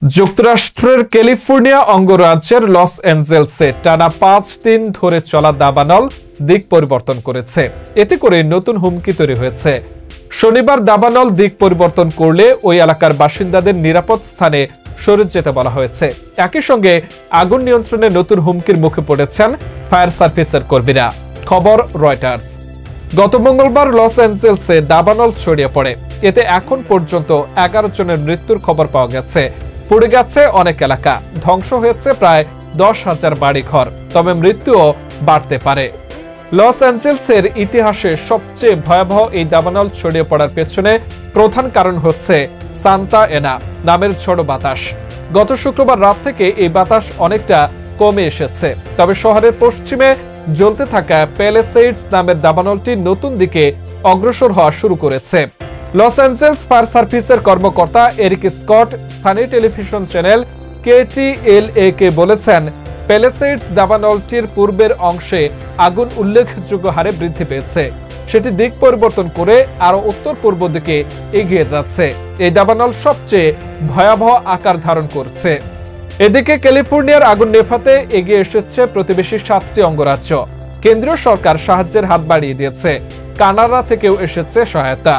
যুক্তরাষ্ট্রের ক্যালিফোর্নিয়া অঙ্গরাজ্যের লস অ্যাঞ্জেলসে টানা ৫ দিন ধরে চলা দাবানল দিক পরিবর্তন করেছে। এতে করে নতুন হুমকি তৈরি হয়েছে। শনিবার দাবানল দিক পরিবর্তন করলে ওই এলাকার বাসিন্দাদের নিরাপদ স্থানে সরে যেতে বলা হয়েছে। একই সঙ্গে আগুন নিয়ন্ত্রণে নতুন হুমকির মুখে পড়েছেন ফায়ার সার্ভিসের কর্মীরা। খবর রয়টার্স। গত মঙ্গলবার লস অ্যাঞ্জেলসে দাবানল ছড়িয়ে পড়ে। এতে এখন পর্যন্ত ১১ জনের মৃত্যুর খবর পাওয়া গেছে। পুড়ে গেছে অনেক এলাকা, ধ্বংস হয়েছে প্রায় ১০,০০০ বাড়িঘর, তবে মৃত্যুও বাড়তে পারে। লস অ্যাঞ্জেলসের ইতিহাসে সবচেয়ে ভয়াবহ এই দাবানল ছড়িয়ে পড়ার পেছনে প্রধান কারণ হচ্ছে সান্তা এনা নামের ঝড়ো বাতাস। গত শুক্রবার রাত থেকে এই বাতাস অনেকটা কমে এসেছে, তবে শহরের পশ্চিমে জ্বলতে থাকা প্যালেসেইডস নামের দাবানলটি নতুন দিকে অগ্রসর হওয়া শুরু করেছে। লস অ্যাঞ্জেলস ফায়ার সার্ভিসের কর্মকর্তা এরিক স্কট স্থানীয় টেলিভিশন চ্যানেল KTLA কে বলেছেন, প্যালেসেইডস দাবানলটির পূর্বের অংশে আগুন উল্লেখযোগ্য হারে বৃদ্ধি পেয়েছে। সেটি দিক পরিবর্তন করে আরো উত্তর পূর্ব দিকে এগিয়ে যাচ্ছে। এই দাবানল সবচেয়ে ভয়াবহ আকার ধারণ করছে। এদিকে ক্যালিফোর্নিয়ার আগুন নেভাতে এগিয়ে এসেছে প্রতিবেশী ৭টি অঙ্গরাজ্য। কেন্দ্রীয় সরকার সাহায্যের হাত বাড়িয়ে দিয়েছে। কানাডা থেকেও এসেছে সহায়তা।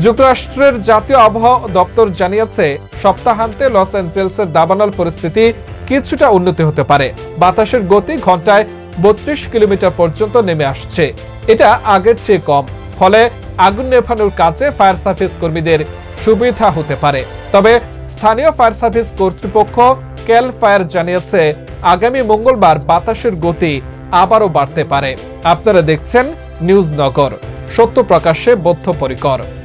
যুক্তরাষ্ট্রের জাতীয় আবহাওয়া দপ্তর জানিয়েছে, সপ্তাহান্তে লস অ্যাঞ্জেলসের দাবানল পরিস্থিতি কিছুটা উন্নতি হতে পারে। বাতাসের গতি ঘন্টায় ৩২ কিলোমিটার পর্যন্ত নেমে আসছে। এটা আগের চেয়ে কম, ফলে আগুন নেভানোর কাজে ফায়ার সার্ভিস কর্মীদের সুবিধা হতে পারে। তবে স্থানীয় ফায়ার সার্ভিস কর্তৃপক্ষ ক্যাল ফায়ার জানিয়েছে, আগামী মঙ্গলবার বাতাসের গতি আবারও বাড়তে পারে। আপনারা দেখছেন নিউজ নগর, সত্য প্রকাশে বদ্ধপরিকর।